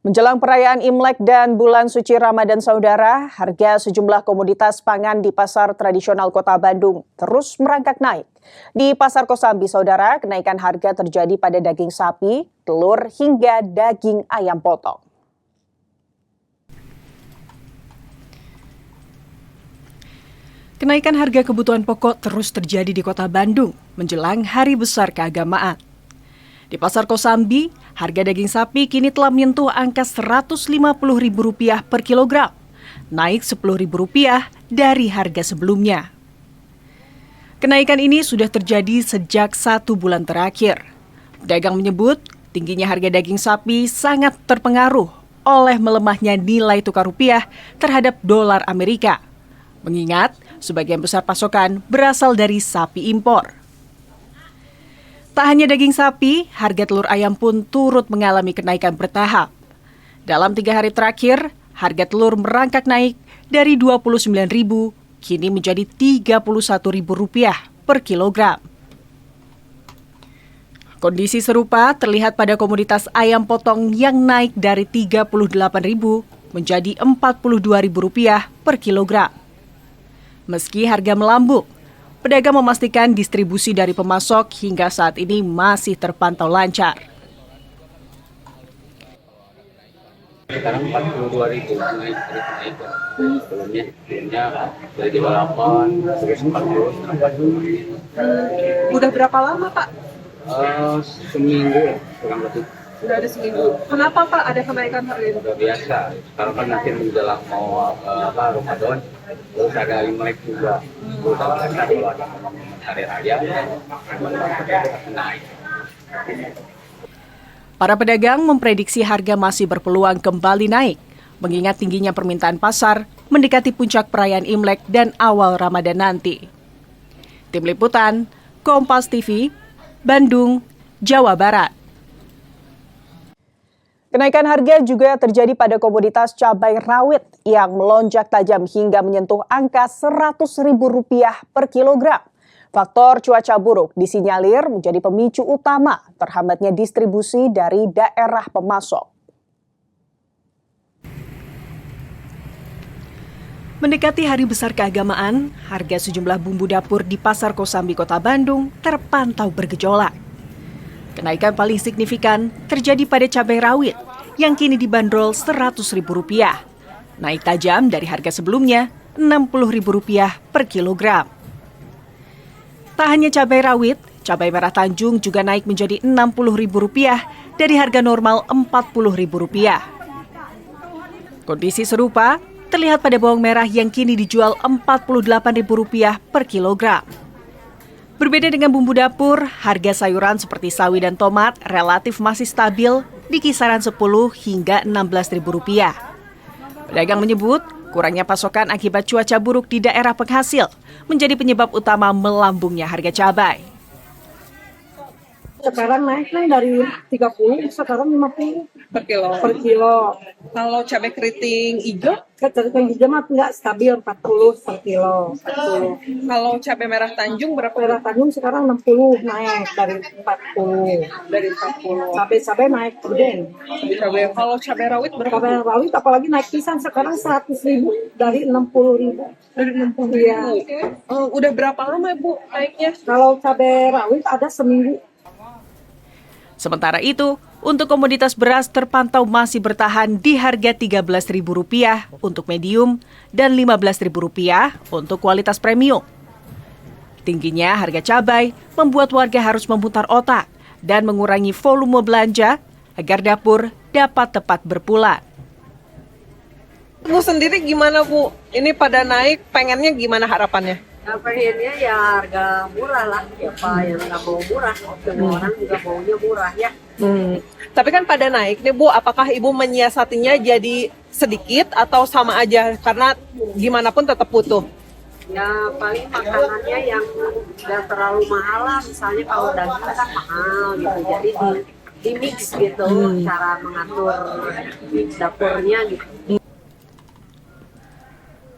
Menjelang perayaan Imlek dan bulan suci Ramadan saudara, harga sejumlah komoditas pangan di pasar tradisional Kota Bandung terus merangkak naik. Di Pasar Kosambi saudara, kenaikan harga terjadi pada daging sapi, telur hingga daging ayam potong. Kenaikan harga kebutuhan pokok terus terjadi di Kota Bandung menjelang Hari Besar Keagamaan. Di Pasar Kosambi, harga daging sapi kini telah menyentuh angka Rp150.000 per kilogram, naik Rp10.000 dari harga sebelumnya. Kenaikan ini sudah terjadi sejak 1 bulan terakhir. Pedagang menyebut tingginya harga daging sapi sangat terpengaruh oleh melemahnya nilai tukar rupiah terhadap dolar Amerika, mengingat sebagian besar pasokan berasal dari sapi impor. Tak hanya daging sapi, harga telur ayam pun turut mengalami kenaikan bertahap. Dalam 3 hari terakhir, harga telur merangkak naik dari Rp29.000 kini menjadi Rp31.000 per kilogram. Kondisi serupa terlihat pada komoditas ayam potong yang naik dari Rp38.000 menjadi Rp42.000 per kilogram. Meski harga melambung, pedagang memastikan distribusi dari pemasok hingga saat ini masih terpantau lancar. Sekarang 42.000 naik. Sebelumnya dari 28, terus 40, 40. Udah berapa lama, Pak? Seminggu kurang lebih. Sudah ada seminggu. Kenapa, Pak, ada kenaikan harga ini? Udah biasa. Sekarang kan nanti menjelang mau Ramadan, terus ada Imlek juga. Udah biasa kalau ada hari raya, naik. Para pedagang memprediksi harga masih berpeluang kembali naik, mengingat tingginya permintaan pasar mendekati puncak perayaan Imlek dan awal Ramadan nanti. Tim Liputan, Kompas TV, Bandung, Jawa Barat. Kenaikan harga juga terjadi pada komoditas cabai rawit yang melonjak tajam hingga menyentuh angka Rp100.000 per kilogram. Faktor cuaca buruk disinyalir menjadi pemicu utama terhambatnya distribusi dari daerah pemasok. Mendekati Hari Besar Keagamaan, harga sejumlah bumbu dapur di Pasar Kosambi Kota Bandung terpantau bergejolak. Kenaikan paling signifikan terjadi pada cabai rawit yang kini dibanderol Rp100.000, naik tajam dari harga sebelumnya Rp60.000 per kilogram. Tak hanya cabai rawit, cabai merah Tanjung juga naik menjadi Rp60.000 dari harga normal Rp40.000. Kondisi serupa terlihat pada bawang merah yang kini dijual Rp48.000 per kilogram. Berbeda dengan bumbu dapur, harga sayuran seperti sawi dan tomat relatif masih stabil di kisaran Rp10 hingga Rp16.000. Pedagang menyebut kurangnya pasokan akibat cuaca buruk di daerah penghasil menjadi penyebab utama melambungnya harga cabai. Sekarang naik dari 30, sekarang 50 Per kilo. per kilo. Kalau cabai keriting hijau, Keriting hijau mah nggak stabil 40 per kilo. 40. kalau cabai merah Tanjung berapa? Merah Tanjung sekarang 60 naik dari 40. Dari 40. Cabai naik gede. Kalau cabai rawit berapa? Cabai rawit apalagi naik pisang sekarang 100.000 dari 60.000. Dari 60.000. Iya. Udah berapa lama, Bu, naiknya? Kalau cabai rawit ada seminggu. Sementara itu, untuk komoditas beras terpantau masih bertahan di harga Rp13.000 untuk medium dan Rp15.000 untuk kualitas premium. Tingginya harga cabai membuat warga harus memutar otak dan mengurangi volume belanja agar dapur dapat tepat berpulang. Bu sendiri gimana, Bu? Ini pada naik, pengennya gimana harapannya? Pengennya ya harga murah lah, siapa yang nggak mau murah, semua orang juga maunya murah ya. Tapi kan pada naik nih, Bu, apakah Ibu menyiasatinya jadi sedikit atau sama aja? Karena gimana pun tetap butuh. Ya paling makanannya yang nggak terlalu mahal lah, misalnya kalau daging kan mahal gitu, jadi di mix gitu, cara mengatur dapurnya gitu.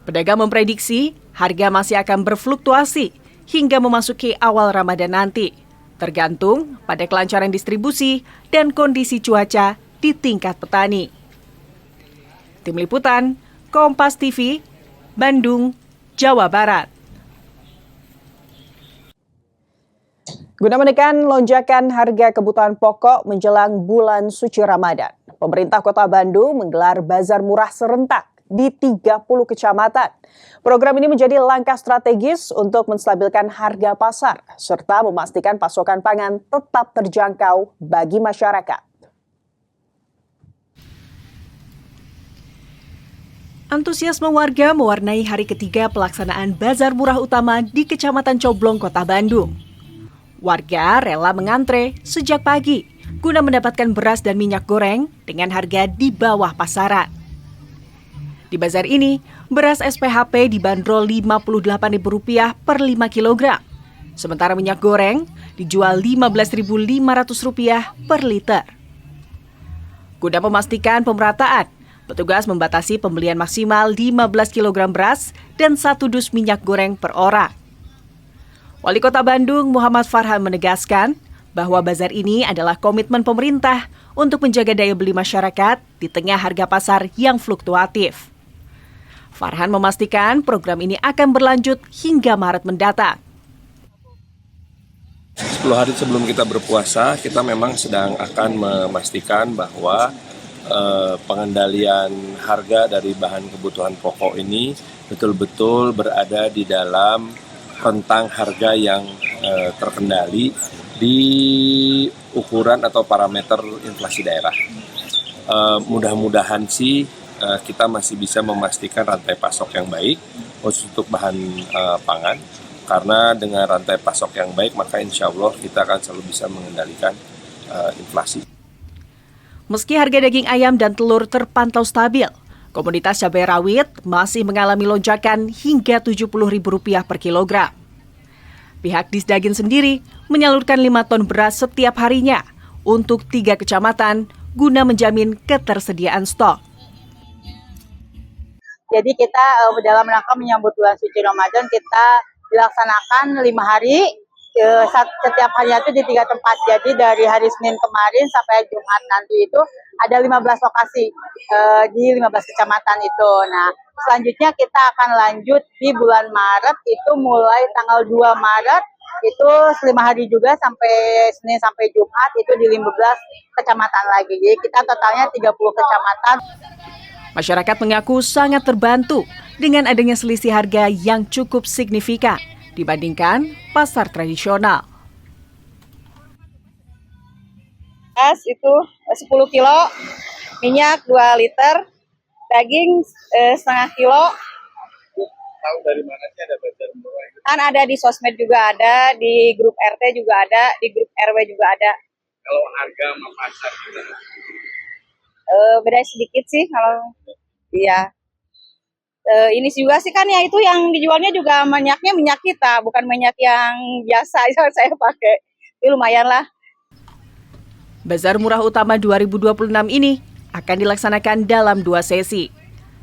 Pedagang memprediksi harga masih akan berfluktuasi hingga memasuki awal Ramadan nanti, tergantung pada kelancaran distribusi dan kondisi cuaca di tingkat petani. Tim Liputan, Kompas TV, Bandung, Jawa Barat. Guna menekan lonjakan harga kebutuhan pokok menjelang bulan suci Ramadan, pemerintah Kota Bandung menggelar bazar murah serentak di 30 kecamatan. Program ini menjadi langkah strategis untuk menstabilkan harga pasar serta memastikan pasokan pangan tetap terjangkau bagi masyarakat. Antusiasme warga mewarnai hari ketiga pelaksanaan bazar murah utama di Kecamatan Coblong, Kota Bandung. Warga rela mengantre sejak pagi guna mendapatkan beras dan minyak goreng dengan harga di bawah pasaran. Di bazar ini, beras SPHP dibanderol Rp58.000 per 5 kg. Sementara minyak goreng dijual Rp15.500 per liter. Guna memastikan pemerataan, petugas membatasi pembelian maksimal 15 kg beras dan 1 dus minyak goreng per orang. Wali Kota Bandung Muhammad Farhan menegaskan bahwa bazar ini adalah komitmen pemerintah untuk menjaga daya beli masyarakat di tengah harga pasar yang fluktuatif. Farhan memastikan program ini akan berlanjut hingga Maret mendatang. 10 hari sebelum kita berpuasa, kita memang sedang akan memastikan bahwa pengendalian harga dari bahan kebutuhan pokok ini betul-betul berada di dalam rentang harga yang terkendali di ukuran atau parameter inflasi daerah. Mudah-mudahan sih kita masih bisa memastikan rantai pasok yang baik khusus untuk bahan pangan, karena dengan rantai pasok yang baik maka insya Allah kita akan selalu bisa mengendalikan inflasi. Meski harga daging ayam dan telur terpantau stabil, komoditas cabai rawit masih mengalami lonjakan hingga Rp70.000 per kilogram. Pihak Disdagin sendiri menyalurkan 5 ton beras setiap harinya untuk 3 kecamatan guna menjamin ketersediaan stok. Jadi kita dalam rangka menyambut bulan suci Ramadan, kita dilaksanakan 5 hari, setiap harinya itu di 3 tempat. Jadi dari hari Senin kemarin sampai Jumat nanti itu ada 15 lokasi di 15 kecamatan itu. Nah, selanjutnya kita akan lanjut di bulan Maret, itu mulai tanggal 2 Maret, itu 5 hari juga sampai Senin sampai Jumat, itu di 15 kecamatan lagi. Jadi kita totalnya 30 kecamatan. Masyarakat mengaku sangat terbantu dengan adanya selisih harga yang cukup signifikan dibandingkan pasar tradisional. Beras itu 10 kilo, minyak 2 liter, daging setengah kilo. Tahu dari mana sih ada bazar murah? Kan ada di sosmed juga ada, di grup RT juga ada, di grup RW juga ada. Kalau harga sama pasar gimana? Beda sedikit sih kalau iya. Ini juga sih kan ya itu yang dijualnya juga minyaknya minyak kita, bukan minyak yang biasa yang saya pakai. Itu lumayan lah. Bazar Murah Utama 2026 ini akan dilaksanakan dalam 2 sesi.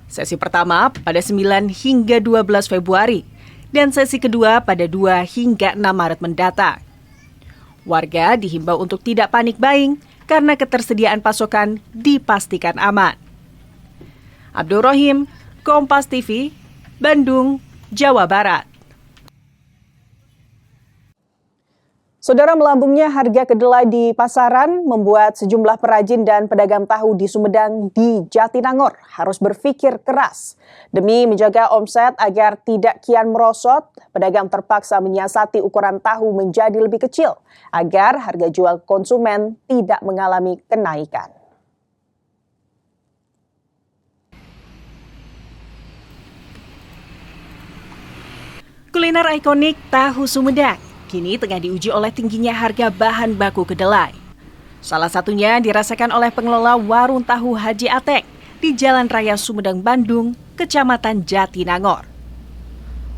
Sesi pertama pada 9 hingga 12 Februari dan sesi kedua pada 2 hingga 6 Maret mendatang. Warga dihimbau untuk tidak panik buying karena ketersediaan pasokan dipastikan aman. Abdul Rohim, Kompas TV, Bandung, Jawa Barat. Saudara, melambungnya harga kedelai di pasaran membuat sejumlah perajin dan pedagang tahu di Sumedang di Jatinangor harus berpikir keras. Demi menjaga omset agar tidak kian merosot, pedagang terpaksa menyiasati ukuran tahu menjadi lebih kecil agar harga jual konsumen tidak mengalami kenaikan. Kuliner ikonik tahu Sumedang kini tengah diuji oleh tingginya harga bahan baku kedelai. Salah satunya dirasakan oleh pengelola warung tahu Haji Atek di Jalan Raya Sumedang, Bandung, Kecamatan Jatinangor.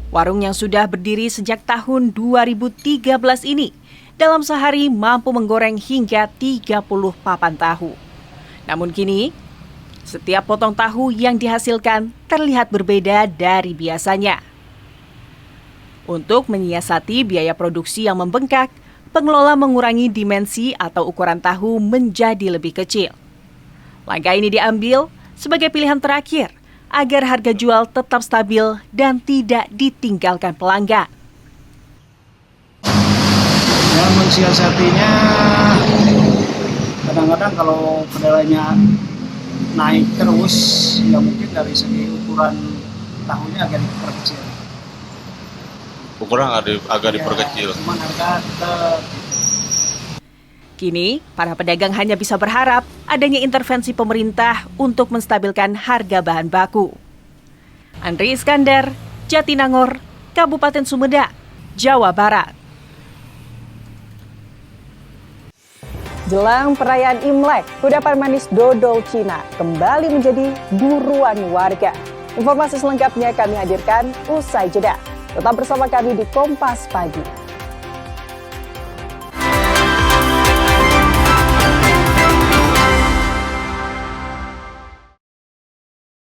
Warung yang sudah berdiri sejak tahun 2013 ini dalam sehari mampu menggoreng hingga 30 papan tahu. Namun kini, setiap potong tahu yang dihasilkan terlihat berbeda dari biasanya. Untuk menyiasati biaya produksi yang membengkak, pengelola mengurangi dimensi atau ukuran tahu menjadi lebih kecil. Langkah ini diambil sebagai pilihan terakhir agar harga jual tetap stabil dan tidak ditinggalkan pelanggan. Ya, mensiasatinya kadang-kadang kalau kedelainya naik terus, ya mungkin dari segi ukuran tahunya agak diperkecil. Ukuran agak diperkecil. Cuman harga tetap. Kini, para pedagang hanya bisa berharap adanya intervensi pemerintah untuk menstabilkan harga bahan baku. Andri Iskandar, Jatinangor, Kabupaten Sumedang, Jawa Barat. Jelang perayaan Imlek, kudapan manis dodol Cina kembali menjadi buruan warga. Informasi selengkapnya kami hadirkan usai jeda. Tetap bersama kami di Kompas Pagi.